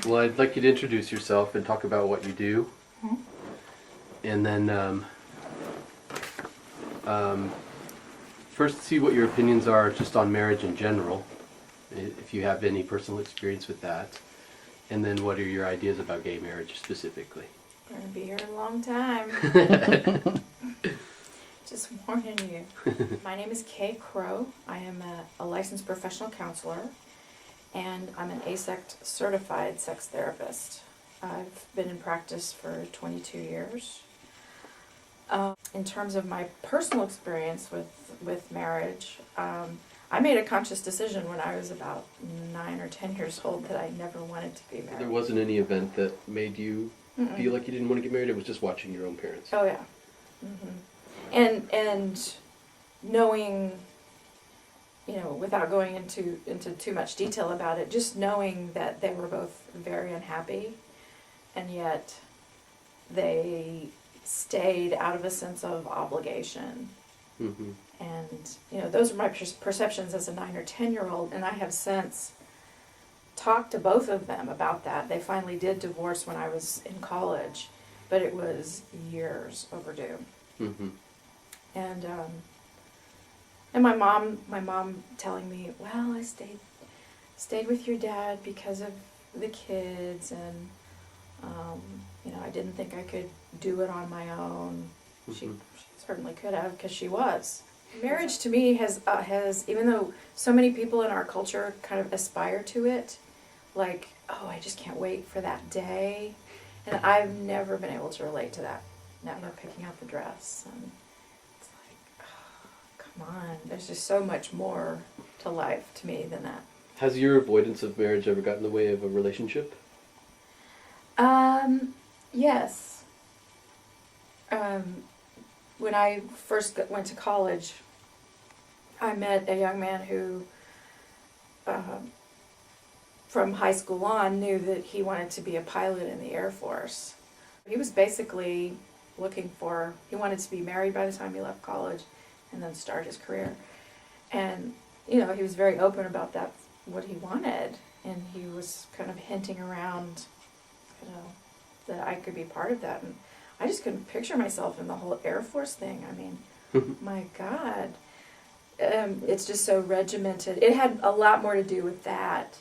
Well, I'd like you to introduce yourself and talk about what you do. Mm-hmm. And then first see what your opinions are just on marriage in general, if you have any personal experience with that. And then what are your ideas about gay marriage specifically? We're going to be here a long time. Just warning you. My name is Kay Crow. I am a licensed professional counselor, and I'm an ASECT certified sex therapist. I've been in practice for 22 years. In terms of my personal experience with marriage, I made a conscious decision when I was about 9 or 10 years old that I never wanted to be married. There wasn't any event that made you feel like you didn't want to get married? It was just watching your own parents? Oh, yeah. And knowing, without going into too much detail about it, just knowing that they were both very unhappy, and yet they stayed out of a sense of obligation. Mm-hmm. And, those are my perceptions as a 9 or 10-year-old, and I have since talked to both of them about that. They finally did divorce when I was in college, but it was years overdue. Mm-hmm. And my mom telling me, well, I stayed with your dad because of the kids, and I didn't think I could do it on my own. Mm-hmm. She certainly could have, because she was. Marriage to me has even though so many people in our culture kind of aspire to it, like, oh, I just can't wait for that day, and I've never been able to relate to that. Never picking out the dress, and it's like, oh, come on, there's just so much more to life to me than that. Has your avoidance of marriage ever gotten in the way of a relationship? Yes. When I first went to college, I met a young man who, from high school on, knew that he wanted to be a pilot in the Air Force. He was basically he wanted to be married by the time he left college and then start his career. And, he was very open about that, what he wanted. And he was kind of hinting around, that I could be part of that. And I just couldn't picture myself in the whole Air Force thing. I mean, my God. It's just so regimented. It had a lot more to do with that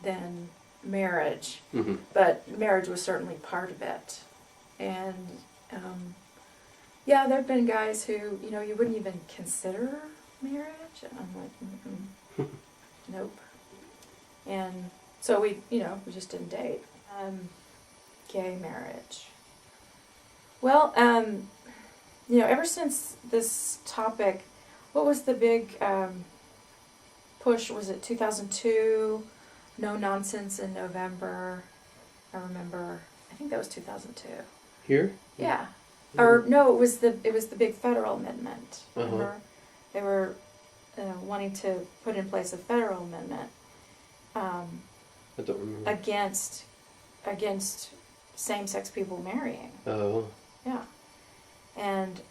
than marriage. Mm-hmm. But marriage was certainly part of it. And, there have been guys who, you wouldn't even consider marriage. And I'm like, nope. And so we just didn't date. Gay marriage. Well, ever since this topic, what was the big push? Was it 2002? No Nonsense in November. I think that was 2002. Here? Yeah. Or no, it was the big federal amendment. Remember? They were wanting to put in place a federal amendment I don't remember. against same-sex people marrying. Oh. Yeah. And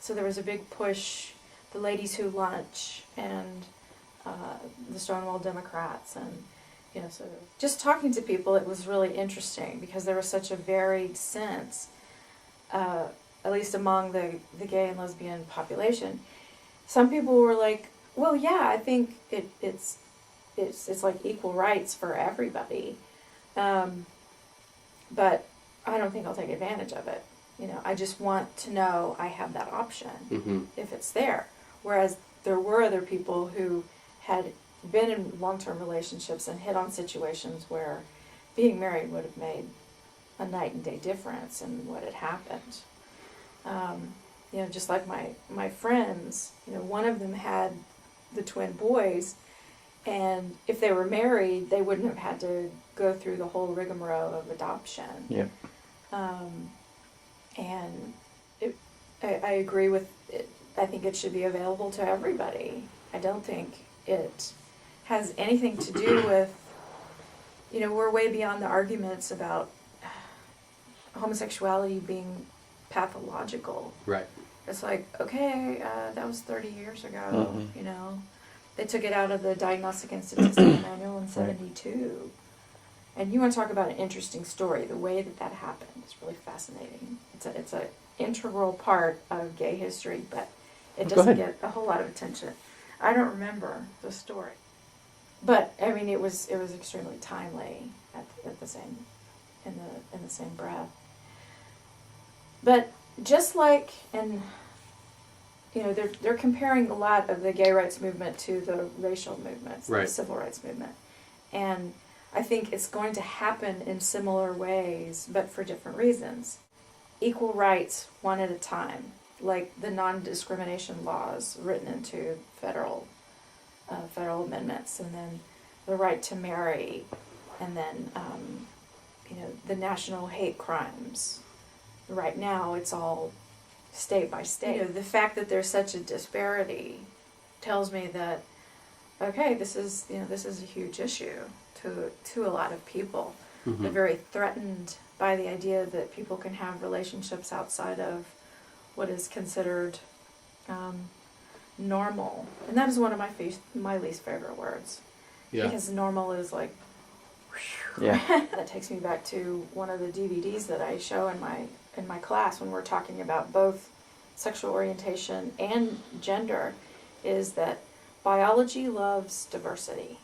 so there was a big push, the Ladies Who Lunch and the Stonewall Democrats, and so just talking to people, it was really interesting because there was such a varied sense, at least among the gay and lesbian population. Some people were like, well, yeah, I think it's like equal rights for everybody, but I don't think I'll take advantage of it. I just want to know I have that option if it's there. Whereas there were other people who had been in long-term relationships and hit on situations where being married would have made a night and day difference in what had happened. Just like my friends, one of them had the twin boys, and if they were married, they wouldn't have had to go through the whole rigmarole of adoption. Yep. And I agree with it. I think it should be available to everybody. I don't think it has anything to do with, we're way beyond the arguments about homosexuality being pathological. Right. It's like, okay, that was 30 years ago, They took it out of the Diagnostic and Statistical Manual in 1972. And you want to talk about an interesting story, the way that that happened is really fascinating. It's a integral part of gay history, but it Go doesn't ahead. get a whole lot of attention. I don't remember the story, but I mean it was extremely timely at the same in the same breath. But just like they're comparing a lot of the gay rights movement to the racial movements, Right. the civil rights movement, and I think it's going to happen in similar ways, but for different reasons. Equal rights one at a time, like the non-discrimination laws written into federal amendments, and then the right to marry, and then the national hate crimes. Right now, it's all state by state. The fact that there's such a disparity tells me that this is a huge issue to a lot of people. Mhm. They're very threatened by the idea that people can have relationships outside of what is considered normal, and that is one of my least favorite words. Yeah. Because normal is like, Yeah. that takes me back to one of the DVDs that I show in my class when we're talking about both sexual orientation and gender, is that biology loves diversity.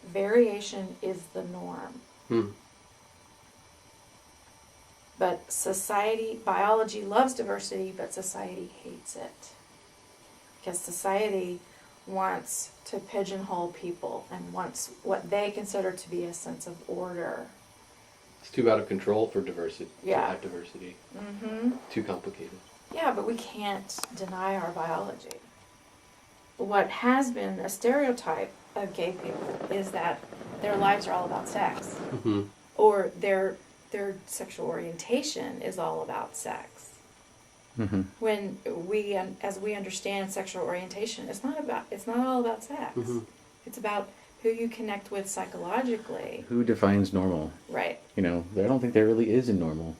Variation is the norm. Hmm. But biology loves diversity, but society hates it. Because society wants to pigeonhole people and wants what they consider to be a sense of order. It's too out of control for diversity. Yeah. To have diversity. Mm-hmm. Too complicated. Yeah, but we can't deny our biology. What has been a stereotype of gay people is that their lives are all about sex, Mm-hmm. or their sexual orientation is all about sex. Mm-hmm. When as we understand sexual orientation, it's not all about sex. Mm-hmm. It's about who you connect with psychologically. Who defines normal? Right. I don't think there really is a normal.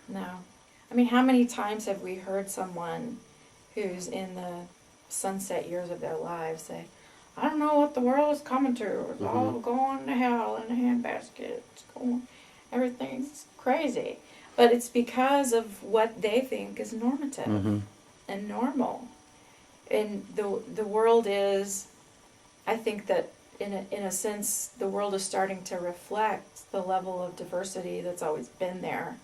No. I mean, how many times have we heard someone who's in the sunset years of their lives say, I don't know what the world is coming to. It's all going to hell in a handbasket. Everything's crazy. But it's because of what they think is normative and normal. And the world is, I think that in a sense, the world is starting to reflect the level of diversity that's always been there